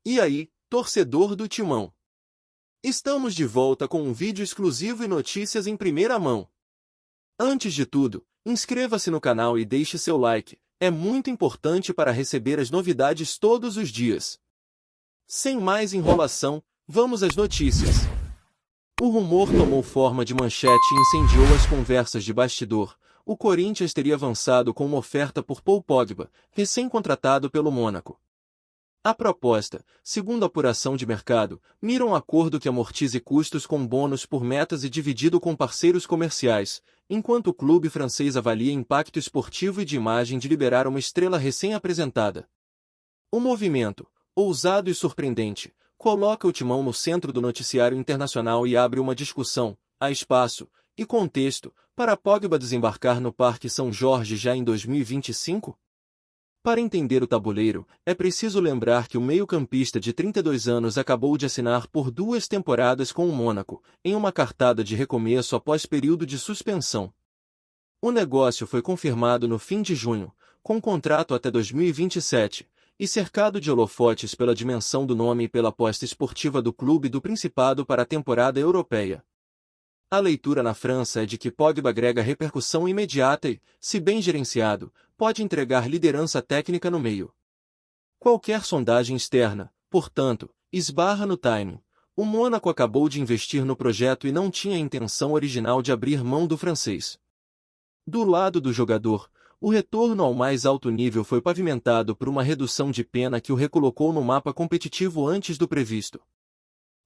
E aí, torcedor do Timão? Estamos de volta com um vídeo exclusivo e notícias em primeira mão. Antes de tudo, inscreva-se no canal e deixe seu like, é muito importante para receber as novidades todos os dias. Sem mais enrolação, vamos às notícias. O rumor tomou forma de manchete e incendiou as conversas de bastidor. O Corinthians teria avançado com uma oferta por Paul Pogba, recém-contratado pelo Mônaco. A proposta, segundo a apuração de mercado, mira um acordo que amortize custos com bônus por metas e dividido com parceiros comerciais, enquanto o clube francês avalia impacto esportivo e de imagem de liberar uma estrela recém-apresentada. O movimento, ousado e surpreendente, coloca o Timão no centro do noticiário internacional e abre uma discussão, há espaço e contexto, para Pogba desembarcar no Parque São Jorge já em 2025? Para entender o tabuleiro, é preciso lembrar que o meio-campista de 32 anos acabou de assinar por 2 temporadas com o Mônaco, em uma cartada de recomeço após período de suspensão. O negócio foi confirmado no fim de junho, com contrato até 2027, e cercado de holofotes pela dimensão do nome e pela aposta esportiva do clube do Principado para a temporada europeia. A leitura na França é de que Pogba agrega repercussão imediata e, se bem gerenciado, pode entregar liderança técnica no meio. Qualquer sondagem externa, portanto, esbarra no timing. O Mônaco acabou de investir no projeto e não tinha a intenção original de abrir mão do francês. Do lado do jogador, o retorno ao mais alto nível foi pavimentado por uma redução de pena que o recolocou no mapa competitivo antes do previsto.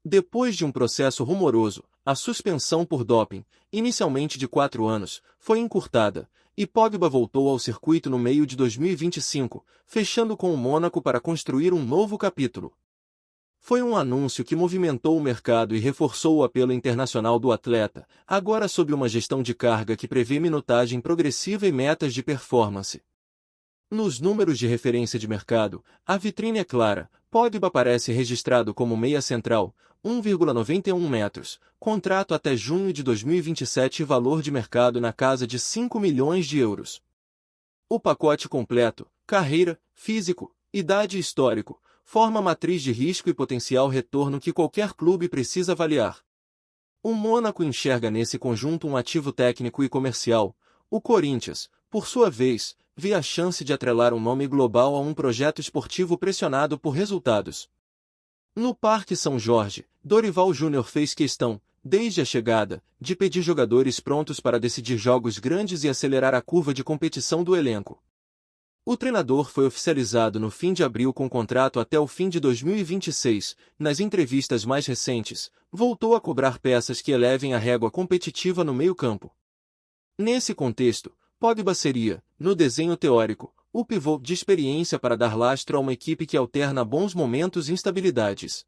Depois de um processo rumoroso, a suspensão por doping, inicialmente de 4 anos, foi encurtada, e Pogba voltou ao circuito no meio de 2025, fechando com o Mônaco para construir um novo capítulo. Foi um anúncio que movimentou o mercado e reforçou o apelo internacional do atleta, agora sob uma gestão de carga que prevê minutagem progressiva e metas de performance. Nos números de referência de mercado, a vitrine é clara. Pogba aparece registrado como meia central, 1,91 metros, contrato até junho de 2027 e valor de mercado na casa de 5 milhões de euros. O pacote completo, carreira, físico, idade e histórico, forma a matriz de risco e potencial retorno que qualquer clube precisa avaliar. O Mônaco enxerga nesse conjunto um ativo técnico e comercial. O Corinthians, por sua vez, vê a chance de atrelar um nome global a um projeto esportivo pressionado por resultados. No Parque São Jorge, Dorival Júnior fez questão, desde a chegada, de pedir jogadores prontos para decidir jogos grandes e acelerar a curva de competição do elenco. O treinador foi oficializado no fim de abril com contrato até o fim de 2026. Nas entrevistas mais recentes, voltou a cobrar peças que elevem a régua competitiva no meio-campo. Nesse contexto, Pogba seria, no desenho teórico, o pivô de experiência para dar lastro a uma equipe que alterna bons momentos e instabilidades.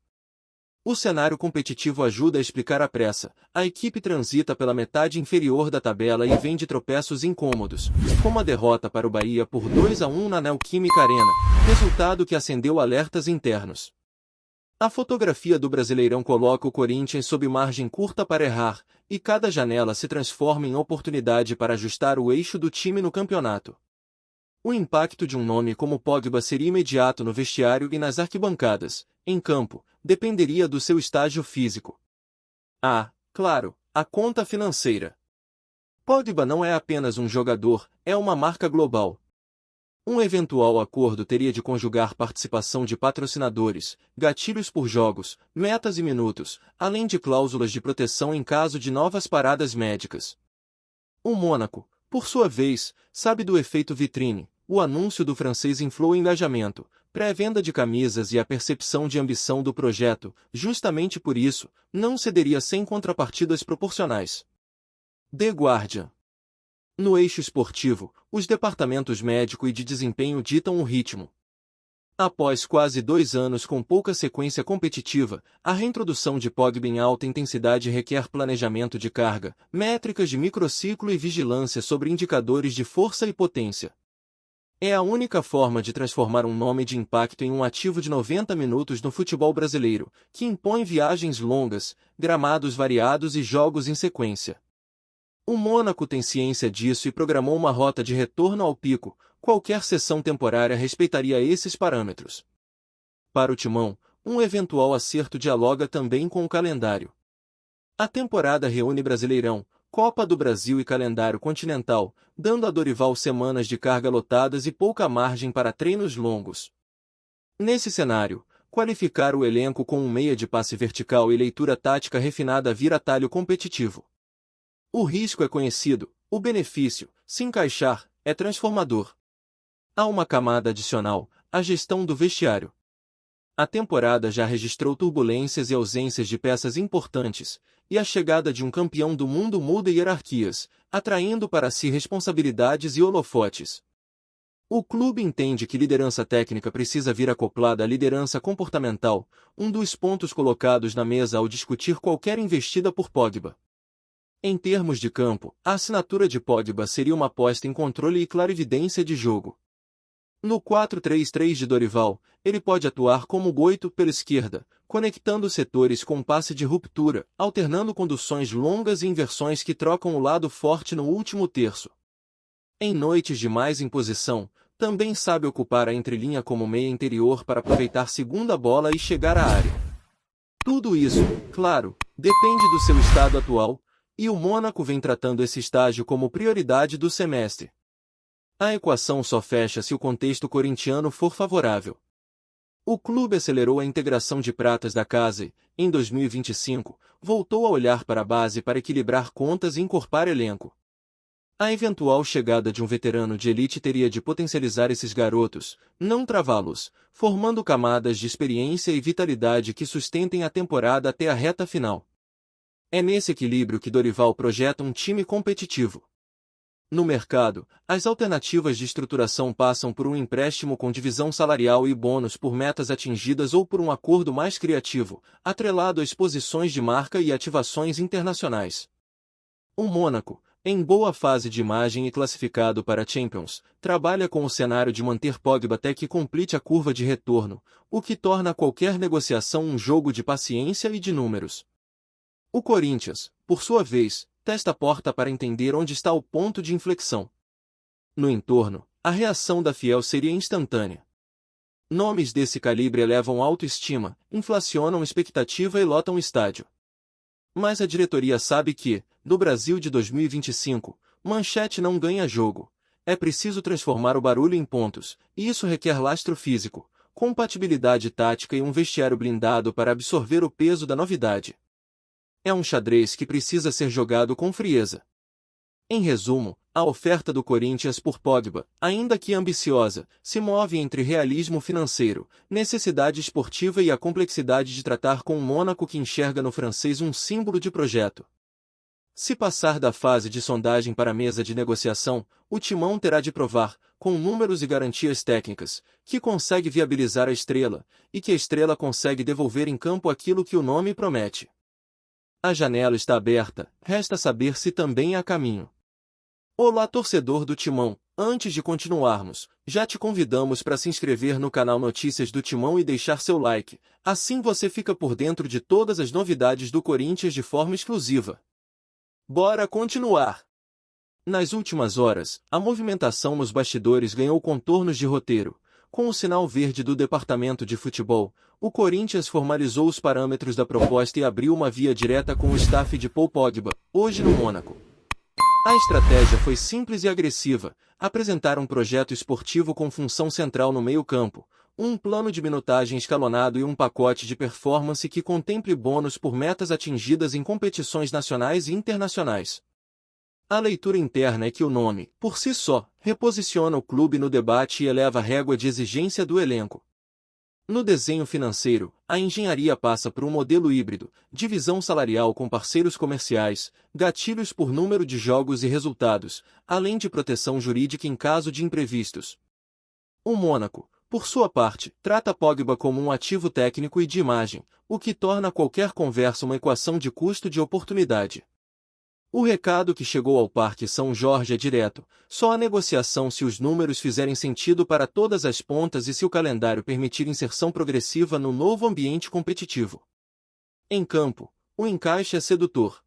O cenário competitivo ajuda a explicar a pressa. A equipe transita pela metade inferior da tabela e vem de tropeços incômodos, como a derrota para o Bahia por 2-1 na Neoquímica Arena, resultado que acendeu alertas internos. A fotografia do Brasileirão coloca o Corinthians sob margem curta para errar, e cada janela se transforma em oportunidade para ajustar o eixo do time no campeonato. O impacto de um nome como Pogba seria imediato no vestiário e nas arquibancadas. Em campo, dependeria do seu estágio físico. Claro, a conta financeira. Pogba não é apenas um jogador, é uma marca global. Um eventual acordo teria de conjugar participação de patrocinadores, gatilhos por jogos, metas e minutos, além de cláusulas de proteção em caso de novas paradas médicas. O Mônaco, por sua vez, sabe do efeito vitrine. O anúncio do francês inflou o engajamento, pré-venda de camisas e a percepção de ambição do projeto. Justamente por isso, não cederia sem contrapartidas proporcionais. The Guardian. No eixo esportivo, os departamentos médico e de desempenho ditam o ritmo. Após quase 2 anos com pouca sequência competitiva, a reintrodução de Pogba em alta intensidade requer planejamento de carga, métricas de microciclo e vigilância sobre indicadores de força e potência. É a única forma de transformar um nome de impacto em um ativo de 90 minutos no futebol brasileiro, que impõe viagens longas, gramados variados e jogos em sequência. O Mônaco tem ciência disso e programou uma rota de retorno ao pico. Qualquer cessão temporária respeitaria esses parâmetros. Para o Timão, um eventual acerto dialoga também com o calendário. A temporada reúne Brasileirão, Copa do Brasil e calendário continental, dando a Dorival semanas de carga lotadas e pouca margem para treinos longos. Nesse cenário, qualificar o elenco com um meia de passe vertical e leitura tática refinada vira atalho competitivo. O risco é conhecido, o benefício, se encaixar, é transformador. Há uma camada adicional, a gestão do vestiário. A temporada já registrou turbulências e ausências de peças importantes, e a chegada de um campeão do mundo muda hierarquias, atraindo para si responsabilidades e holofotes. O clube entende que liderança técnica precisa vir acoplada à liderança comportamental, um dos pontos colocados na mesa ao discutir qualquer investida por Pogba. Em termos de campo, a assinatura de Pogba seria uma aposta em controle e clarividência de jogo. No 4-3-3 de Dorival, ele pode atuar como Goito pela esquerda, conectando setores com passe de ruptura, alternando conduções longas e inversões que trocam o lado forte no último terço. Em noites de mais imposição, também sabe ocupar a entrelinha como meia interior para aproveitar segunda bola e chegar à área. Tudo isso, claro, depende do seu estado atual, e o Mônaco vem tratando esse estágio como prioridade do semestre. A equação só fecha se o contexto corintiano for favorável. O clube acelerou a integração de pratas da casa e, em 2025, voltou a olhar para a base para equilibrar contas e encorpar elenco. A eventual chegada de um veterano de elite teria de potencializar esses garotos, não travá-los, formando camadas de experiência e vitalidade que sustentem a temporada até a reta final. É nesse equilíbrio que Dorival projeta um time competitivo. No mercado, as alternativas de estruturação passam por um empréstimo com divisão salarial e bônus por metas atingidas ou por um acordo mais criativo, atrelado a exposições de marca e ativações internacionais. O Mônaco, em boa fase de imagem e classificado para a Champions, trabalha com o cenário de manter Pogba até que complete a curva de retorno, o que torna qualquer negociação um jogo de paciência e de números. O Corinthians, por sua vez, testa a porta para entender onde está o ponto de inflexão. No entorno, a reação da Fiel seria instantânea. Nomes desse calibre elevam autoestima, inflacionam expectativa e lotam estádio. Mas a diretoria sabe que, no Brasil de 2025, manchete não ganha jogo. É preciso transformar o barulho em pontos, e isso requer lastro físico, compatibilidade tática e um vestiário blindado para absorver o peso da novidade. É um xadrez que precisa ser jogado com frieza. Em resumo, a oferta do Corinthians por Pogba, ainda que ambiciosa, se move entre realismo financeiro, necessidade esportiva e a complexidade de tratar com um Mônaco que enxerga no francês um símbolo de projeto. Se passar da fase de sondagem para a mesa de negociação, o Timão terá de provar, com números e garantias técnicas, que consegue viabilizar a estrela, e que a estrela consegue devolver em campo aquilo que o nome promete. A janela está aberta, resta saber se também há caminho. Olá, torcedor do Timão, antes de continuarmos, já te convidamos para se inscrever no canal Notícias do Timão e deixar seu like, assim você fica por dentro de todas as novidades do Corinthians de forma exclusiva. Bora continuar! Nas últimas horas, a movimentação nos bastidores ganhou contornos de roteiro. Com o sinal verde do departamento de futebol, o Corinthians formalizou os parâmetros da proposta e abriu uma via direta com o staff de Paul Pogba, hoje no Mônaco. A estratégia foi simples e agressiva, apresentar um projeto esportivo com função central no meio-campo, um plano de minutagem escalonado e um pacote de performance que contemple bônus por metas atingidas em competições nacionais e internacionais. A leitura interna é que o nome, por si só, reposiciona o clube no debate e eleva a régua de exigência do elenco. No desenho financeiro, a engenharia passa por um modelo híbrido, divisão salarial com parceiros comerciais, gatilhos por número de jogos e resultados, além de proteção jurídica em caso de imprevistos. O Mônaco, por sua parte, trata Pogba como um ativo técnico e de imagem, o que torna qualquer conversa uma equação de custo de oportunidade. O recado que chegou ao Parque São Jorge é direto, só há negociação se os números fizerem sentido para todas as pontas e se o calendário permitir inserção progressiva no novo ambiente competitivo. Em campo, o encaixe é sedutor.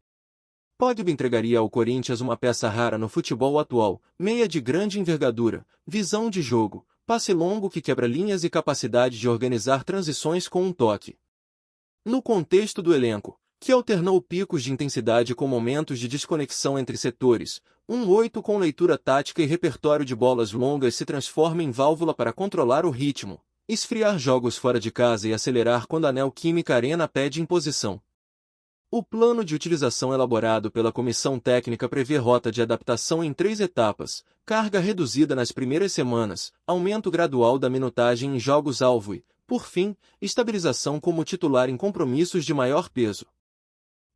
Pogba entregaria ao Corinthians uma peça rara no futebol atual, meia de grande envergadura, visão de jogo, passe longo que quebra linhas e capacidade de organizar transições com um toque. No contexto do elenco, que alternou picos de intensidade com momentos de desconexão entre setores, um 8 com leitura tática e repertório de bolas longas se transforma em válvula para controlar o ritmo, esfriar jogos fora de casa e acelerar quando a Neoquímica Arena pede imposição. O plano de utilização elaborado pela comissão técnica prevê rota de adaptação em 3 etapas, carga reduzida nas primeiras semanas, aumento gradual da minutagem em jogos-alvo e, por fim, estabilização como titular em compromissos de maior peso.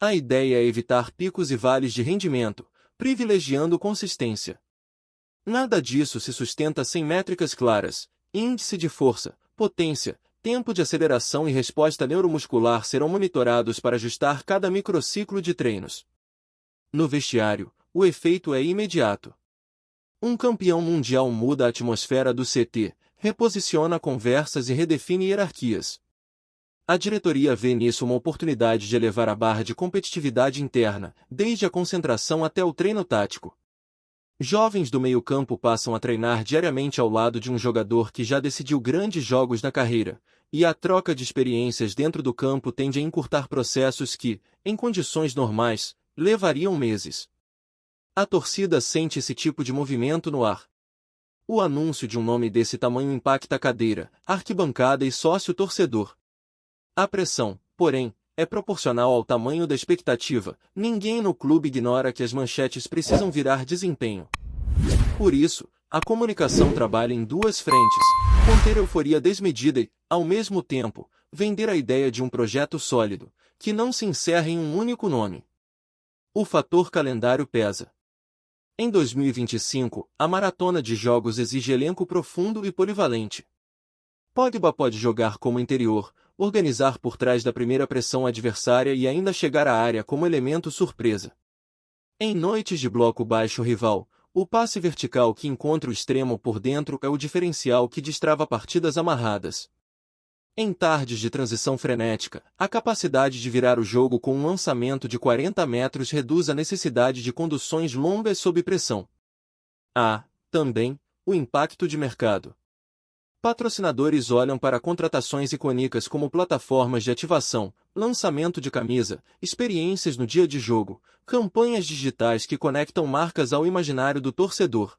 A ideia é evitar picos e vales de rendimento, privilegiando consistência. Nada disso se sustenta sem métricas claras. Índice de força, potência, tempo de aceleração e resposta neuromuscular serão monitorados para ajustar cada microciclo de treinos. No vestiário, o efeito é imediato. Um campeão mundial muda a atmosfera do CT, reposiciona conversas e redefine hierarquias. A diretoria vê nisso uma oportunidade de elevar a barra de competitividade interna, desde a concentração até o treino tático. Jovens do meio-campo passam a treinar diariamente ao lado de um jogador que já decidiu grandes jogos na carreira, e a troca de experiências dentro do campo tende a encurtar processos que, em condições normais, levariam meses. A torcida sente esse tipo de movimento no ar. O anúncio de um nome desse tamanho impacta a cadeira, arquibancada e sócio-torcedor. A pressão, porém, é proporcional ao tamanho da expectativa. Ninguém no clube ignora que as manchetes precisam virar desempenho. Por isso, a comunicação trabalha em 2 frentes: conter euforia desmedida e, ao mesmo tempo, vender a ideia de um projeto sólido, que não se encerra em um único nome. O fator calendário pesa. Em 2025, a maratona de jogos exige elenco profundo e polivalente. Pogba pode jogar como interior, organizar por trás da primeira pressão adversária e ainda chegar à área como elemento surpresa. Em noites de bloco baixo rival, o passe vertical que encontra o extremo por dentro é o diferencial que destrava partidas amarradas. Em tardes de transição frenética, a capacidade de virar o jogo com um lançamento de 40 metros reduz a necessidade de conduções longas sob pressão. Há, também, o impacto de mercado. Patrocinadores olham para contratações icônicas como plataformas de ativação, lançamento de camisa, experiências no dia de jogo, campanhas digitais que conectam marcas ao imaginário do torcedor.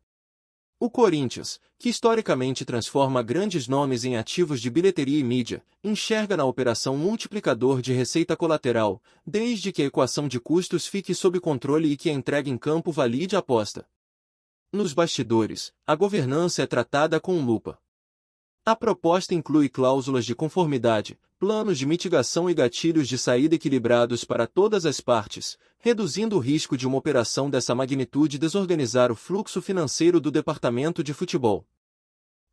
O Corinthians, que historicamente transforma grandes nomes em ativos de bilheteria e mídia, enxerga na operação multiplicador de receita colateral, desde que a equação de custos fique sob controle e que a entrega em campo valide a aposta. Nos bastidores, a governança é tratada com lupa. A proposta inclui cláusulas de conformidade, planos de mitigação e gatilhos de saída equilibrados para todas as partes, reduzindo o risco de uma operação dessa magnitude desorganizar o fluxo financeiro do departamento de futebol.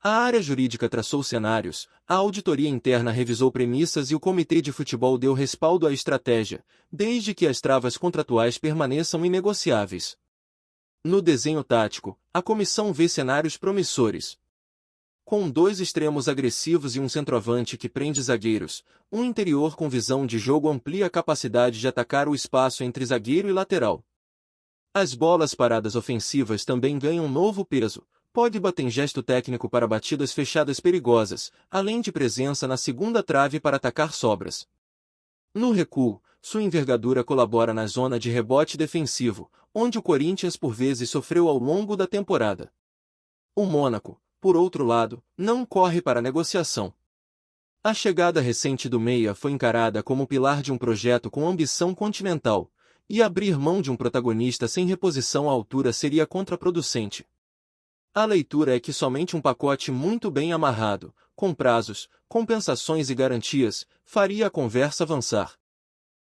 A área jurídica traçou cenários, a auditoria interna revisou premissas e o comitê de futebol deu respaldo à estratégia, desde que as travas contratuais permaneçam inegociáveis. No desenho tático, a comissão vê cenários promissores. Com 2 extremos agressivos e um centroavante que prende zagueiros, um interior com visão de jogo amplia a capacidade de atacar o espaço entre zagueiro e lateral. As bolas paradas ofensivas também ganham novo peso. Pogba tem gesto técnico para batidas fechadas perigosas, além de presença na segunda trave para atacar sobras. No recuo, sua envergadura colabora na zona de rebote defensivo, onde o Corinthians por vezes sofreu ao longo da temporada. O Mônaco, por outro lado, não corre para a negociação. A chegada recente do Meia foi encarada como pilar de um projeto com ambição continental, e abrir mão de um protagonista sem reposição à altura seria contraproducente. A leitura é que somente um pacote muito bem amarrado, com prazos, compensações e garantias, faria a conversa avançar.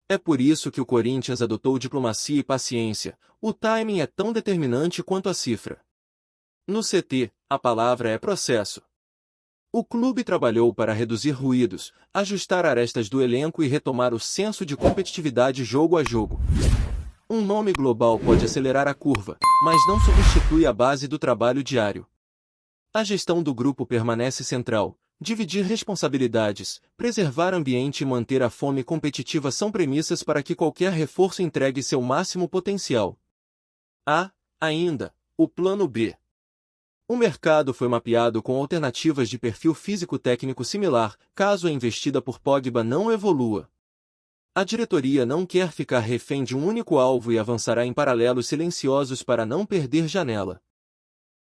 É por isso que o Corinthians adotou diplomacia e paciência. O timing é tão determinante quanto a cifra. No CT, a palavra é processo. O clube trabalhou para reduzir ruídos, ajustar arestas do elenco e retomar o senso de competitividade jogo a jogo. Um nome global pode acelerar a curva, mas não substitui a base do trabalho diário. A gestão do grupo permanece central. Dividir responsabilidades, preservar ambiente e manter a fome competitiva são premissas para que qualquer reforço entregue seu máximo potencial. Há, ainda, o plano B. O mercado foi mapeado com alternativas de perfil físico-técnico similar, caso a investida por Pogba não evolua. A diretoria não quer ficar refém de um único alvo e avançará em paralelos silenciosos para não perder janela.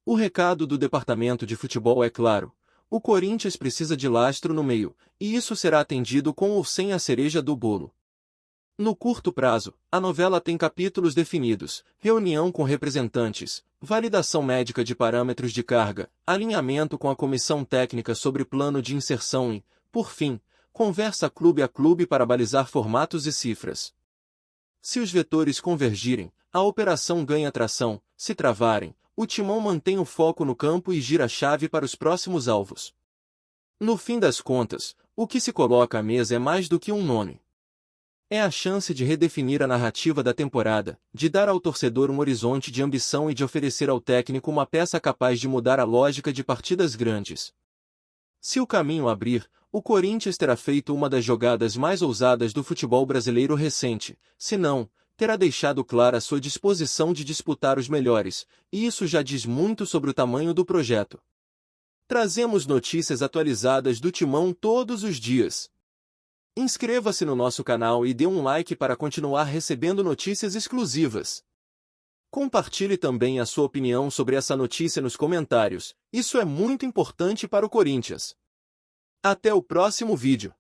O recado do departamento de futebol é claro: o Corinthians precisa de lastro no meio, e isso será atendido com ou sem a cereja do bolo. No curto prazo, a novela tem capítulos definidos: reunião com representantes, validação médica de parâmetros de carga, alinhamento com a comissão técnica sobre plano de inserção e, por fim, conversa clube a clube para balizar formatos e cifras. Se os vetores convergirem, a operação ganha tração; se travarem, o timão mantém o foco no campo e gira a chave para os próximos alvos. No fim das contas, o que se coloca à mesa é mais do que um nome. É a chance de redefinir a narrativa da temporada, de dar ao torcedor um horizonte de ambição e de oferecer ao técnico uma peça capaz de mudar a lógica de partidas grandes. Se o caminho abrir, o Corinthians terá feito uma das jogadas mais ousadas do futebol brasileiro recente; se não, terá deixado clara sua disposição de disputar os melhores, e isso já diz muito sobre o tamanho do projeto. Trazemos notícias atualizadas do Timão todos os dias. Inscreva-se no nosso canal e dê um like para continuar recebendo notícias exclusivas. Compartilhe também a sua opinião sobre essa notícia nos comentários, isso é muito importante para o Corinthians. Até o próximo vídeo.